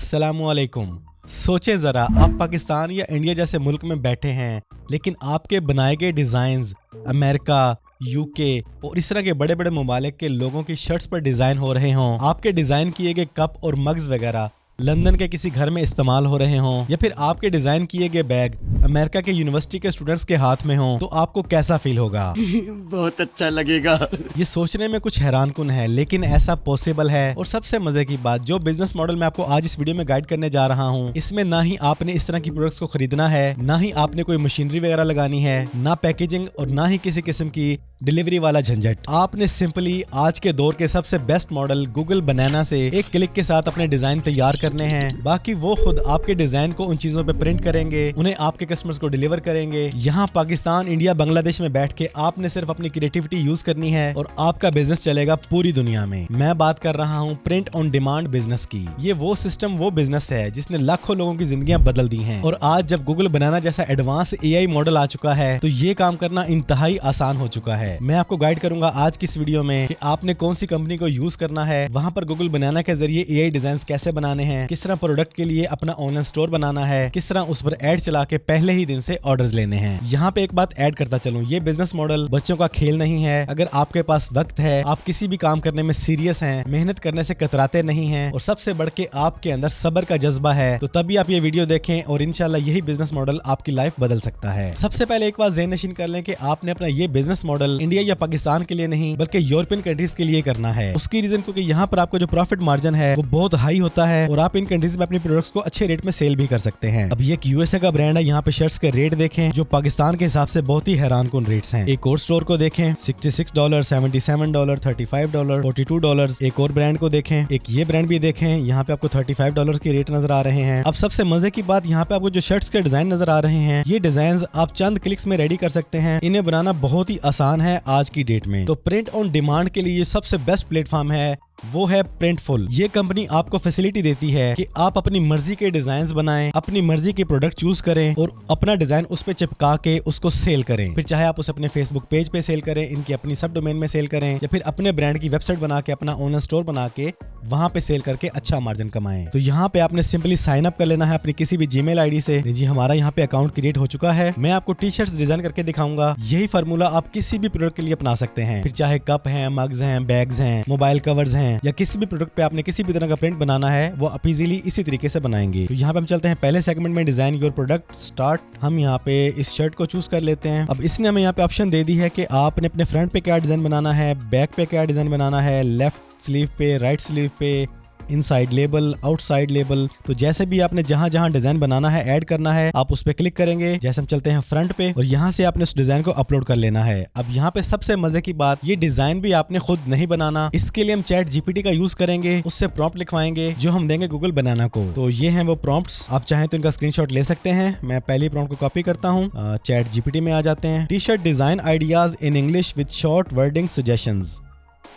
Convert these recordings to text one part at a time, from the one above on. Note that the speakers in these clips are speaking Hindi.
अस्सलामुअलैकुम। सोचे जरा, आप पाकिस्तान या इंडिया जैसे मुल्क में बैठे हैं, लेकिन आपके बनाए गए डिजाइन्स अमेरिका, यूके और इस तरह के बड़े बड़े ममालिक के लोगों की शर्ट्स पर डिजाइन हो रहे हों। आपके डिजाइन किए गए कप और मग्स वगैरह लंदन के किसी घर में इस्तेमाल हो रहे हों, या फिर आपके डिजाइन किए गए बैग अमेरिका के यूनिवर्सिटी के स्टूडेंट्स के हाथ में हों, तो आपको कैसा फील होगा? बहुत अच्छा लगेगा। ये सोचने में कुछ हैरानकुन है, लेकिन ऐसा पॉसिबल है। और सबसे मजे की बात, जो बिजनेस मॉडल मैं आपको आज इस वीडियो में गाइड करने जा रहा हूँ, इसमें ना ही आपने इस तरह की प्रोडक्ट्स को खरीदना है, ना ही आपने कोई मशीनरी वगैरह लगानी है, ना पैकेजिंग और ना ही किसी किस्म की डिलीवरी वाला झंझट। आपने सिंपली आज के दौर के सबसे बेस्ट मॉडल गूगल बनाना से एक क्लिक के साथ अपने डिजाइन तैयार करने हैं। बाकी वो खुद आपके डिजाइन को उन चीजों पे प्रिंट करेंगे, उन्हें आपके कस्टमर्स को डिलीवर करेंगे। यहाँ पाकिस्तान, इंडिया, बांग्लादेश में बैठ के आपने सिर्फ अपनी क्रिएटिविटी यूज करनी है और आपका बिजनेस चलेगा पूरी दुनिया में। मैं बात कर रहा हूँ प्रिंट ऑन डिमांड बिजनेस की। ये वो सिस्टम, वो बिजनेस है जिसने लाखों लोगों की जिंदगियां बदल दी हैं। और आज जब गूगल बनाना जैसा एडवांस AI मॉडल आ चुका है, तो ये काम करना इंतहाई आसान हो चुका है। मैं आपको गाइड करूंगा आज की इस वीडियो में कि आपने कौन सी कंपनी को यूज करना है, वहां पर गूगल बनाना के जरिए AI डिजाइन कैसे बनाने हैं, किस तरह प्रोडक्ट के लिए अपना ऑनलाइन स्टोर बनाना है, किस तरह उस पर एड चला के पहले ही दिन से ऑर्डर्स लेने हैं। यहाँ पे एक बात ऐड करता चलूं, ये बिजनेस मॉडल बच्चों का खेल नहीं है। अगर आपके पास वक्त है, आप किसी भी काम करने में सीरियस हैं, मेहनत करने से कतराते नहीं हैं, और सबसे बढ़ के आपके अंदर सब्र का जज्बा है, तो तभी आप ये वीडियो देखें और इंशाल्लाह यही बिजनेस मॉडल आपकी लाइफ बदल सकता है। सबसे पहले एक बात ज़हन नशीन कर लें कि आपने अपना ये बिजनेस मॉडल इंडिया या पाकिस्तान के लिए नहीं, बल्कि यूरोपियन कंट्रीज के लिए करना है। उसकी रीजन क्योंकि यहाँ पर आपका जो प्रॉफिट मार्जिन है वो बहुत हाई होता है और आप इन कंट्रीज में अपने प्रोडक्ट्स को अच्छे रेट में सेल भी कर सकते हैं। अब ये एक USA का ब्रांड है, यहाँ पे शर्ट्स के रेट देखें जो पाकिस्तान के हिसाब से बहुत ही हैरानकुन रेट्स हैं। एक और स्टोर को देखें, $66, $77, $35, $42। एक और ब्रांड को देखें, एक ये ब्रांड भी देखें, यहाँ पे आपको $35 के रेट नजर आ रहे हैं। अब सबसे मजे की बात, यहाँ पे आपको जो शर्ट्स के डिजाइन नजर आ रहे हैं, ये डिजाइन आप चंद क्लिक्स में रेडी कर सकते हैं। इन्हें बनाना बहुत ही आसान है आज की डेट में। तो प्रिंट ऑन डिमांड के लिए सबसे बेस्ट प्लेटफॉर्म है, वो है प्रिंटफुल। ये कंपनी आपको फैसिलिटी देती है कि आप अपनी मर्जी के डिजाइन बनाएं, अपनी मर्जी के प्रोडक्ट चूज करें और अपना डिजाइन उस पे चिपका के उसको सेल करें। फिर चाहे आप उसे अपने फेसबुक पेज पे सेल करें, इनकी अपनी सब डोमेन में सेल करें, या फिर अपने ब्रांड की वेबसाइट बना के अपना ऑनलाइन स्टोर बना के वहां पे सेल करके अच्छा मार्जिन कमाएं। तो यहाँ पे आपने सिंपली साइन अप कर लेना है अपनी किसी भी जीमेल आईडी से। जी हमारा यहाँ पे अकाउंट क्रिएट हो चुका है। मैं आपको टी शर्ट्स डिजाइन करके दिखाऊंगा। यही फार्मूला आप किसी भी प्रोडक्ट के लिए अपना सकते हैं। फिर चाहे कप हैं, मग्स हैं, बैग्स हैं, मोबाइल कवर्स हैं, या किसी भी प्रोडक्ट पे आपने किसी भी तरह का प्रिंट बनाना है, वो आप इजीली इसी तरीके से बनाएंगे। तो यहाँ पे हम चलते हैं पहले सेगमेंट में, डिजाइन योर प्रोडक्ट स्टार्ट। हम यहाँ पे इस शर्ट को चूज कर लेते हैं। अब इसने हमें यहाँ पे ऑप्शन दे दी है कि आपने अपने फ्रंट पे क्या डिजाइन बनाना है, बैक पे क्या डिजाइन बनाना है, लेफ्ट स्लीव पे, राइट स्लीव पे, इनसाइड लेबल, आउटसाइड लेबल। तो जैसे भी आपने जहां जहां डिजाइन बनाना है, ऐड करना है, आप उस पे क्लिक करेंगे। जैसे हम चलते हैं फ्रंट पे और यहां से आपने उस डिजाइन को अपलोड कर लेना है। अब यहाँ पे सबसे मजे की बात, ये डिजाइन भी आपने खुद नहीं बनाना। इसके लिए हम चैट GPT का यूज करेंगे, उससे प्रॉम्प्ट लिखवाएंगे जो हम देंगे गूगल बनाना को। तो ये हैं वो प्रॉम्प्ट्स, आप चाहें तो इनका स्क्रीनशॉट ले सकते हैं। मैं पहली प्रॉम्प्ट को कॉपी करता हूँ, चैट GPT में आ जाते हैं। T shirt design ideas in English with short wording suggestions.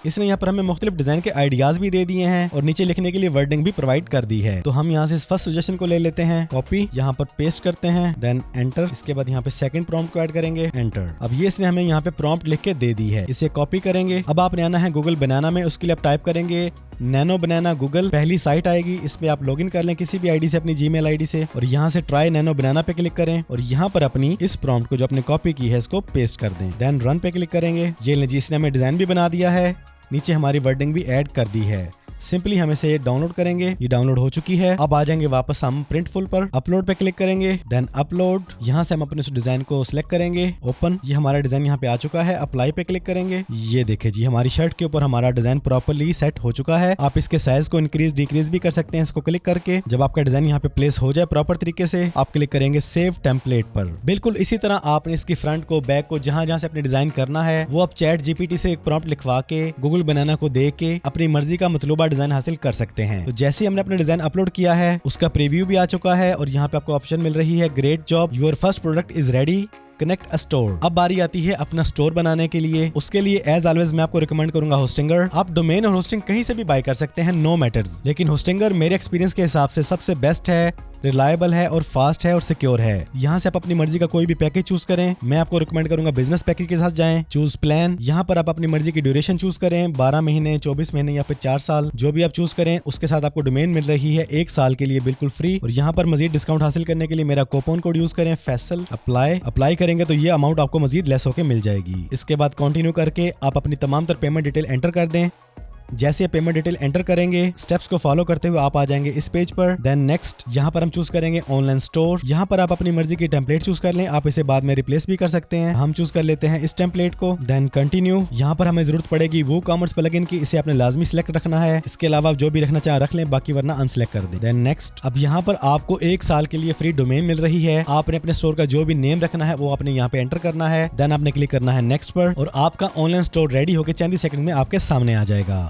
इसने यहाँ पर हमें मुख्तलिफ डिजाइन के आइडियाज भी दे दिए हैं और नीचे लिखने के लिए वर्डिंग भी प्रोवाइड कर दी है। तो हम यहाँ से इस फर्स्ट सजेशन को ले लेते हैं, कॉपी, यहाँ पर पेस्ट करते हैं, देन एंटर। इसके बाद यहाँ पे सेकंड प्रॉम्प्ट को ऐड करेंगे, एंटर। अब ये इसने हमें यहाँ पे प्रॉम्प्ट लिख के दे दी है, इसे कॉपी करेंगे। अब आपने आना है गूगल बनाना में, उसके लिए आप टाइप करेंगे नैनो बनाना गूगल। पहली साइट आएगी, इस पे आप लॉगिन कर लें किसी भी आईडी से, अपनी जीमेल आईडी से, और यहाँ से ट्राई नैनो बनाना पे क्लिक करें और यहाँ पर अपनी इस प्रॉम्प्ट को जो आपने कॉपी की है इसको पेस्ट कर दें, देन रन पे क्लिक करेंगे। ये जी इसने हमें डिजाइन भी बना दिया है, नीचे हमारी वर्डिंग भी ऐड कर दी है। सिंपली हम इसे डाउनलोड करेंगे, ये डाउनलोड हो चुकी है। अब आ जाएंगे वापस हम प्रिंटफुल पर, अपलोड पे क्लिक करेंगे, देन अपलोड। यहाँ से हम अपने उस डिजाइन को सिलेक्ट करेंगे, ओपन। ये हमारा डिजाइन यहाँ पे आ चुका है, अप्लाई पे क्लिक करेंगे। ये देखिए जी, हमारी शर्ट के ऊपर हमारा डिजाइन प्रॉपर्ली सेट हो चुका है। आप इसके साइज को इंक्रीज डिक्रीज भी कर सकते हैं इसको क्लिक करके। जब आपका डिजाइन यहाँ पे प्लेस हो जाए प्रॉपर तरीके से, आप क्लिक करेंगे सेव टेम्पलेट पर। बिल्कुल इसी तरह आपने इसकी फ्रंट को, बैक को, जहां जहां से अपने डिजाइन करना है, वो आप चैट GPT से एक प्रॉम्प्ट लिखवा के गूगल बनाना को दे के अपनी मर्जी का मतलूबा डिजाइन हासिल कर सकते हैं। तो जैसे ही हमने अपना डिजाइन अपलोड किया है, उसका प्रीव्यू भी आ चुका है और यहाँ पे आपको ऑप्शन मिल रही है, great job, your first product is ready, connect a store. अब बारी आती है अपना स्टोर बनाने के लिए। उसके लिए एज ऑलवेज मैं आपको रिकमेंड करूंगा होस्टिंगर। आप डोमेन और होस्टिंग कहीं से भी बाय कर सकते हैं, नो मैटर्स, लेकिन होस्टिंगर मेरे एक्सपीरियंस के हिसाब से सबसे बेस्ट है रिलायबल है और फास्ट है और सिक्योर है। यहाँ से आप अपनी मर्जी का कोई भी पैकेज चूज करें। मैं आपको रिकमेंड करूंगा बिजनेस पैकेज के साथ जाएं। चूज प्लान, यहाँ पर आप अपनी मर्जी की ड्यूरेशन चूज करें, 12 महीने, 24 महीने या फिर 4 साल, जो भी आप चूज करें। उसके साथ आपको डोमेन मिल रही है 1 साल के लिए बिल्कुल फ्री। और यहाँ पर मजीद डिस्काउंट हासिल करने के लिए मेरा कूपन कोड यूज करें फैसल। अप्लाई करेंगे तो ये अमाउंट आपको मजीद लेस होकर मिल जाएगी। इसके बाद कंटिन्यू करके आप अपनी तमाम तर पेमेंट डिटेल एंटर कर दें। जैसे आप पेमेंट डिटेल एंटर करेंगे, स्टेप्स को फॉलो करते हुए आप आ जाएंगे इस पेज पर। देन नेक्स्ट, यहाँ पर हम चूज करेंगे ऑनलाइन स्टोर। यहाँ पर आप अपनी मर्जी की टेम्पलेट चूज कर लें, आप इसे बाद में रिप्लेस भी कर सकते हैं। हम चूज कर लेते हैं इस टेम्पलेट को। देन कंटिन्यू, यहाँ पर हमें जरूरत पड़ेगी WooCommerce प्लगइन की, इसे आपने लाजमी सिलेक्ट रखना है। इसके अलावा आप जो भी रखना चाहें रख लें, बाकी वरना अनसिलेक्ट कर दें। देन नेक्स्ट, अब यहाँ पर आपको 1 साल के लिए फ्री डोमेन मिल रही है। आपने अपने स्टोर का जो भी नेम रखना है वो आपने यहाँ पे एंटर करना है। देन आपने क्लिक करना है नेक्स्ट पर और आपका ऑनलाइन स्टोर रेडी होकर चंद ही सेकंड में आपके सामने आ जाएगा।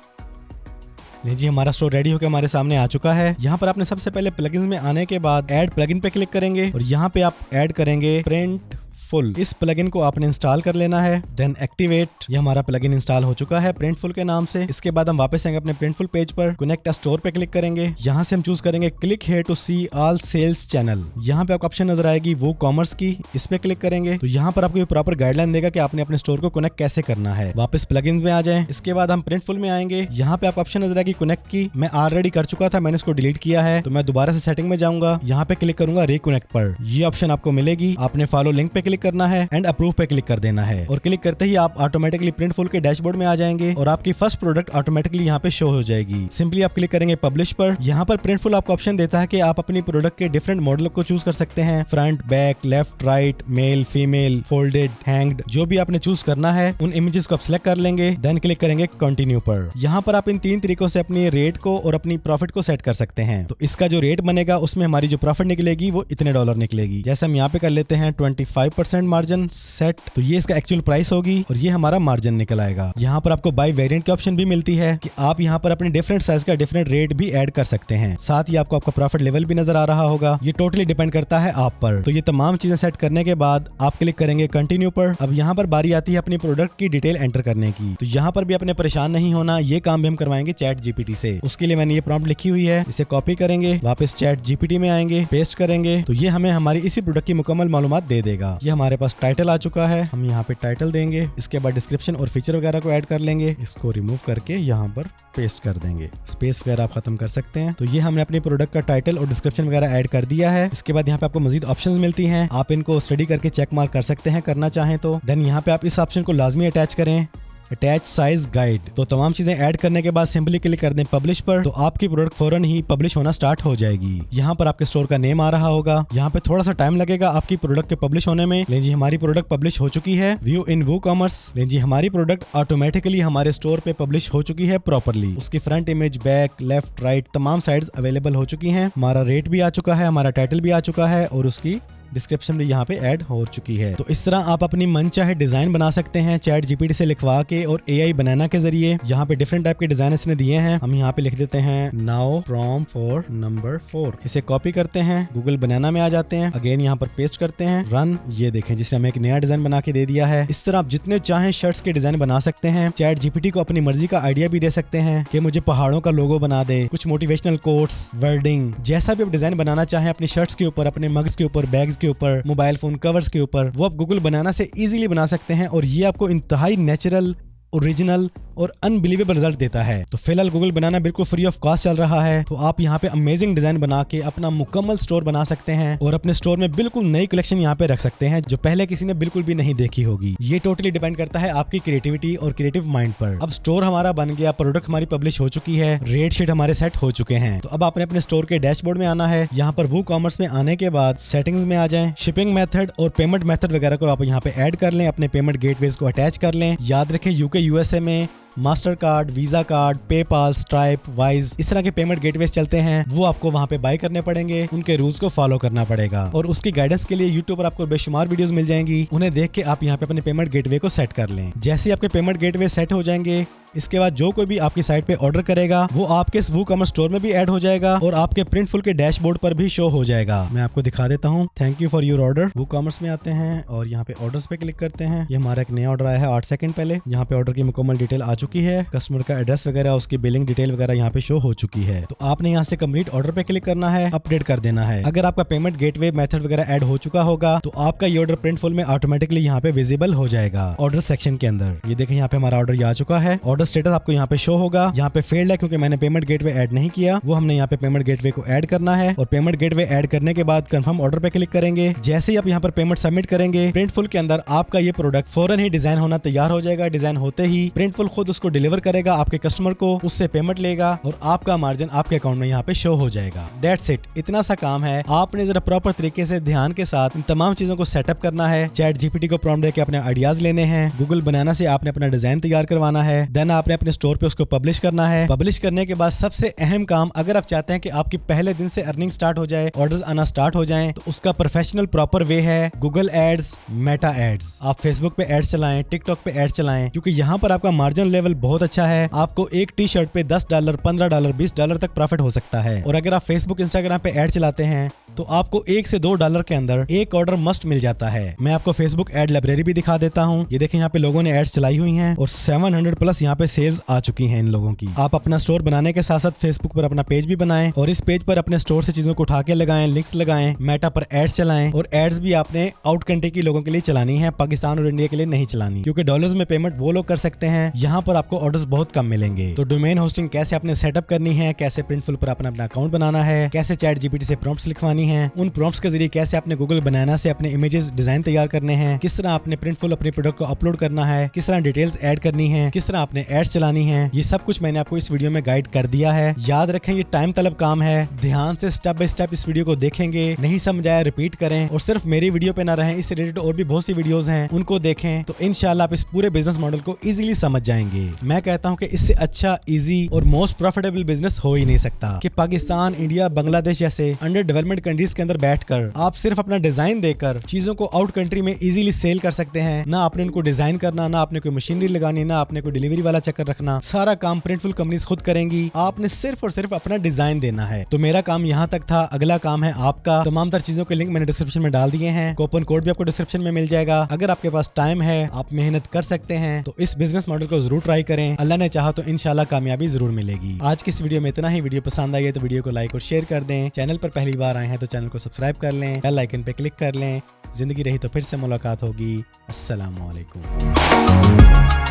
जी, हमारा स्टोर रेडी होकर हमारे सामने आ चुका है। यहाँ पर आपने सबसे पहले प्लगइन्स में आने के बाद ऐड प्लगइन पे क्लिक करेंगे और यहाँ पे आप ऐड करेंगे प्रिंट फुल। इस प्लगइन को आपने इंस्टॉल कर लेना है। देन एक्टिवेट, ये हमारा प्लगइन इंस्टॉल हो चुका है प्रिंटफुल के नाम से। इसके बाद हम वापस आएंगे अपने प्रिंटफुल पेज पर, कनेक्ट अ स्टोर पे क्लिक करेंगे। यहाँ से हम चूज करेंगे click here to see all sales channel. यहाँ पे आपको ऑप्शन नजर आएगी WooCommerce की, इस पे क्लिक करेंगे तो यहाँ पर आपको प्रॉपर गाइडलाइन देगा कि आपने अपने स्टोर को कनेक्ट कैसे करना है। वापस प्लगइन्स में आ जाएं। इसके बाद हम प्रिंटफुल में आएंगे। यहाँ पे आपको ऑप्शन नजर आएगी कनेक्ट की, मैं ऑलरेडी कर चुका था, मैंने इसको डिलीट किया है तो मैं दोबारा से सेटिंग में जाऊंगा। यहाँ पे क्लिक करूंगा रिकनेक्ट पर, ये ऑप्शन आपको मिलेगी। आपने फॉलो लिंक पे क्लिक करना है एंड अप्रूव पे क्लिक कर देना है और क्लिक करते ही आप ऑटोमेटिकली प्रिंटफुल के डैशबोर्ड में आ जाएंगे और आपकी फर्स्ट प्रोडक्ट ऑटोमेटिकली यहाँ पे शो हो जाएगी। सिंपली आप क्लिक करेंगे पब्लिश पर। यहाँ पर प्रिंटफुल आपको ऑप्शन देता है कि आप अपनी प्रोडक्ट के डिफरेंट मॉडल को चूज कर सकते हैं, front, back, left, right, male, female, folded, hanged, जो भी आपने चूज करना है उन इमेजेस को आप सिलेक्ट कर लेंगे। देन क्लिक करेंगे कंटिन्यू पर। यहाँ पर आप इन 3 तरीकों से अपनी रेट को और अपनी प्रॉफिट को सेट कर सकते हैं। तो इसका जो रेट बनेगा उसमें हमारी जो प्रॉफिट निकलेगी वो इतने डॉलर निकलेगी। जैसे हम यहाँ पे कर लेते हैं 25% मार्जिन सेट, तो ये इसका एक्चुअल प्राइस होगी और ये हमारा मार्जिन निकल आएगा। यहाँ पर आपको बाय वेरिएंट की ऑप्शन भी मिलती है कि आप यहाँ पर अपने डिफरेंट साइज का डिफरेंट रेट भी ऐड कर सकते हैं। साथ ही आपको आपका प्रॉफिट लेवल भी नजर आ रहा होगा। ये टोटली डिपेंड करता है आप पर। तो ये तमाम चीजें सेट करने के बाद आप क्लिक करेंगे कंटिन्यू पर। अब यहाँ पर बारी आती है अपनी प्रोडक्ट की डिटेल एंटर करने की। तो यहाँ पर भी अपने परेशान नहीं होना, ये काम भी हम करवाएंगे चैट जीपीटी से। उसके लिए मैंने ये प्रॉम्प्ट लिखी हुई है, इसे कॉपी करेंगे, वापस चैट जीपीटी में आएंगे, पेस्ट करेंगे तो ये हमें हमारी इसी प्रोडक्ट की मुकम्मल मालूमात दे देगा। ये हमारे पास टाइटल आ चुका है, हम यहाँ पे टाइटल देंगे। इसके बाद डिस्क्रिप्शन और फीचर वगैरह को ऐड कर लेंगे। इसको रिमूव करके यहाँ पर पेस्ट कर देंगे। स्पेस वगैरह आप खत्म कर सकते हैं। तो ये हमने अपनी प्रोडक्ट का टाइटल और डिस्क्रिप्शन वगैरह ऐड कर दिया है। इसके बाद यहाँ पे आपको मजीद ऑप्शंस मिलती हैं, आप इनको स्टडी करके चेक मार्क कर सकते हैं करना चाहें तो। देन यहाँ पे आप इस ऑप्शन को लाजमी अटैच करें, अटैच साइज गाइड। तो तमाम चीजें ऐड करने के बाद सिंपली क्लिक कर दें पब्लिश पर, तो आपकी प्रोडक्ट फौरन ही पब्लिश होना स्टार्ट हो जाएगी। यहाँ पर आपके स्टोर का नेम आ रहा होगा। यहाँ पे थोड़ा सा टाइम लगेगा आपकी प्रोडक्ट के पब्लिश होने में। लेकिन जी हमारी प्रोडक्ट पब्लिश हो चुकी है, व्यू इन WooCommerce। लेकिन जी हमारी प्रोडक्ट ऑटोमेटिकली हमारे स्टोर पे पब्लिश हो चुकी है प्रॉपरली। उसकी front image, back, left, right तमाम साइड्स अवेलेबल हो चुकी हैं। हमारा रेट भी आ चुका है, हमारा टाइटल भी आ चुका है और उसकी डिस्क्रिप्शन भी यहाँ पे ऐड हो चुकी है। तो इस तरह आप अपनी मनचाहे डिजाइन बना सकते हैं चैट जीपीटी से लिखवा के और AI बनाना के जरिए। यहाँ पे डिफरेंट टाइप के डिजाइन इसने दिए हैं। हम यहाँ पे लिख देते हैं नाउ फ्रॉम फॉर नंबर 4। इसे कॉपी करते हैं, गूगल बनाना में आ जाते हैं, अगेन यहाँ पर पेस्ट करते हैं, रन। ये देखें जिससे हमें एक नया डिजाइन बना के दे दिया है। इस तरह आप जितने चाहें शर्ट्स के डिजाइन बना सकते हैं। चैट जीपीटी को अपनी मर्जी का आइडिया भी दे सकते हैं कि मुझे पहाड़ों का लोगो बना दे, कुछ मोटिवेशनल कोट्स, वर्डिंग, जैसा भी आप डिजाइन बनाना चाहें अपनी शर्ट्स के ऊपर, अपने मग्स के ऊपर, बैग्स के ऊपर, मोबाइल फोन कवर्स के ऊपर, वो आप गूगल बनाना से इजीली बना सकते हैं और ये आपको इंतहाई नेचुरल, ओरिजिनल और अनबिलीवेबल रिजल्ट देता है। तो फिलहाल गूगल बनाना बिल्कुल फ्री ऑफ कॉस्ट चल रहा है। तो आप यहाँ पे अमेजिंग डिजाइन बना के अपना मुकम्मल स्टोर बना सकते हैं और अपने स्टोर में बिल्कुल नई कलेक्शन यहाँ पे रख सकते हैं जो पहले किसी ने बिल्कुल भी नहीं देखी होगी। ये टोटली डिपेंड करता है आपकी क्रिएटिविटी और क्रिएटिव माइंड पर। अब स्टोर हमारा बन गया, प्रोडक्ट हमारी पब्लिश हो चुकी है, रेट शीट हमारे सेट हो चुके हैं। तो अब आपने अपने स्टोर के डैशबोर्ड में आना है। यहाँ पर WooCommerce में आने के बाद सेटिंग्स में आ जाएं, शिपिंग मेथड और पेमेंट मेथड वगैरह को आप यहाँ पे ऐड कर लें, अपने पेमेंट गेटवेज को अटैच कर लें। याद रखें UK USA में master card, visa card, PayPal, stripe, wise इस तरह के पेमेंट गेटवेज चलते हैं, वो आपको वहां पे बाय करने पड़ेंगे, उनके रूल्स को फॉलो करना पड़ेगा और उसकी गाइडेंस के लिए यूट्यूब पर आपको बेशुमार वीडियोस मिल जाएंगी। उन्हें देख के आप यहाँ पे अपने पेमेंट गेटवे को सेट कर लें। जैसे ही आपके पेमेंट गेटवे सेट हो जाएंगे इसके बाद जो कोई भी आपकी साइट पे ऑर्डर करेगा वो आपके इस WooCommerce स्टोर में भी ऐड हो जाएगा और आपके प्रिंटफुल के डैशबोर्ड पर भी शो हो जाएगा। मैं आपको दिखा देता हूँ। Thank you for your order. WooCommerce में आते हैं और यहाँ पे ऑर्डर्स पे क्लिक करते हैं। ये हमारा एक नया ऑर्डर आया है 8 सेकंड पहले। यहाँ पे ऑर्डर की मुकम्मल डिटेल आ चुकी है, कस्टमर का एड्रेस वगैरह, उसकी बिलिंग डिटेल वगैरह यहाँ पे शो हो चुकी है। तो आपने यहाँ से कंप्लीट ऑर्डर पे क्लिक करना है, अपडेट कर देना है। अगर आपका पेमेंट गेटवे मेथड वगैरह ऐड हो चुका होगा तो आपका ये ऑर्डर प्रिंटफुल में ऑटोमेटिकली यहाँ पे विजिबल हो जाएगा ऑर्डर सेक्शन के अंदर। ये देखें यहाँ पे हमारा ऑर्डर आ चुका है। ऑर्डर स्टेटस आपको यहाँ पे शो होगा। यहाँ पे फेल्ड है क्योंकि मैंने पेमेंट गेटवे ऐड नहीं किया, वो हमने यहाँ पे पेमेंट गेटवे को ऐड करना है। और पेमेंट गेटवे ऐड करने के बाद कंफर्म ऑर्डर पे क्लिक करेंगे। जैसे ही आप यहाँ पर पेमेंट सबमिट करेंगे, प्रिंटफुल के अंदर आपका ये प्रोडक्ट फौरन ही डिजाइन होना तैयार हो जाएगा। डिजाइन होते ही प्रिंटफुल खुद उसको डिलीवर करेगा आपके कस्टमर को, उससे पेमेंट लेगा और आपका मार्जिन आपके अकाउंट में यहाँ पे शो हो जाएगा। That's it. इतना सा काम है। आपने जरा प्रॉपर तरीके से ध्यान के साथ इन तमाम चीजों को सेटअप करना है। चैट जीपीटी को प्रॉम्प्ट देके अपने आइडियाज लेने हैं। गूगल बनाना से आपने अपना डिजाइन तैयार करवाना है। देन आपने अपने स्टोर पे उसको पब्लिश करना है। पब्लिश करने के बाद सबसे अहम काम, अगर आप चाहते हैं कि आपकी पहले दिन से अर्निंग स्टार्ट हो जाए, ऑर्डर्स आना स्टार्ट हो जाएं, तो उसका प्रोफेशनल प्रॉपर वे है गूगल एड्स, मेटा एड्स। आप फेसबुक पे एड्स चलाएं, टिकटॉक पे एड्स चलाएं, क्योंकि यहाँ पर आपका मार्जिन लेवल बहुत अच्छा है। आपको एक टी शर्ट पे $10, $15, $20 तक प्रॉफिट हो सकता है। और अगर आप फेसबुक इंस्टाग्राम पे एड चलाते हैं तो आपको $1 से $2 के अंदर एक ऑर्डर मस्ट मिल जाता है। मैं आपको फेसबुक एड लाइब्रेरी भी दिखा देता हूँ। ये देखें यहाँ पे लोगों ने एड्स चलाई हुई हैं और 700 प्लस यहाँ पे सेल्स आ चुकी हैं इन लोगों की। आप अपना स्टोर बनाने के साथ साथ फेसबुक पर अपना पेज भी बनाएं और इस पेज पर अपने स्टोर से चीजों को उठा के लगाएं, लिंक्स लगाएं, मेटा पर एड्स चलाएं। और एड्स भी आपने आउट कंट्री के लोगों के लिए चलानी है, पाकिस्तान और इंडिया के लिए नहीं चलानी, क्योंकि डॉलर्स में पेमेंट वो लोग कर सकते हैं। यहाँ पर आपको ऑर्डर्स बहुत कम मिलेंगे। तो डोमेन होस्टिंग कैसे आपने सेटअप करनी है, कैसे प्रिंटफुल पर अपना अकाउंट बनाना है, कैसे चैट जीपीटी से प्रॉम्प्ट्स लिखवानी है, उन प्रॉम्प्ट्स के जरिए कैसे आपने गूगल बनाना से अपने इमेजेस डिजाइन तैयार करने हैं, किस तरह आपने प्रिंटफुल अपने प्रोडक्ट को अपलोड करना है, किस तरह डिटेल्स ऐड करनी है, किस तरह आपने एड्स चलानी है, ये सब कुछ मैंने आपको इस वीडियो में गाइड कर दिया है। याद रखें ये टाइम तलब काम है। ध्यान से स्टेप बाय स्टेप इस वीडियो को देखेंगे, नहीं समझ आया रिपीट करें और सिर्फ मेरी वीडियो पे ना रहें, इससे रिलेटेड और भी बहुत सी वीडियोस हैं उनको देखें, तो इंशाल्लाह आप इस पूरे बिजनेस मॉडल को इजीली समझ जाएंगे। मैं कहता हूं कि इससे अच्छा, इजी और मोस्ट प्रॉफिटेबल बिजनेस हो ही नहीं सकता कि पाकिस्तान, इंडिया, बांग्लादेश जैसे अंडर डेवलपमेंट कंट्रीज के अंदर बैठकर आप सिर्फ अपना डिजाइन देकर चीजों को आउट कंट्री में इजीली सेल कर सकते हैं। ना आपने उनको डिजाइन करना, ना आपने कोई मशीनरी लगानी, ना आपने कोई डिलीवरी वाला चक्कर रखना, सारा काम प्रिंटफुल कंपनीज खुद करेंगी। आपने सिर्फ और सिर्फ अपना डिजाइन देना है। तो मेरा काम यहाँ तक था, अगला काम है आपका। तमाम तर चीजों के लिंक मैंने डिस्क्रिप्शन में डाल दिए हैं। कूपन कोड भी आपको डिस्क्रिप्शन में मिल जाएगा। अगर आपके पास टाइम है, आप मेहनत कर सकते हैं, तो इस बिजनेस मॉडल को जरूर ट्राई करें। अल्लाह ने चाहा तो इंशाल्लाह कामयाबी जरूर मिलेगी। आज की इस वीडियो में इतना ही। वीडियो पसंद आई है तो वीडियो को लाइक और शेयर कर दें। चैनल पर पहली बार आए हैं तो चैनल को सब्सक्राइब कर लें, बेल आइकन पे क्लिक कर लें। जिंदगी रही तो फिर से मुलाकात होगी। अस्सलाम वालेकुम।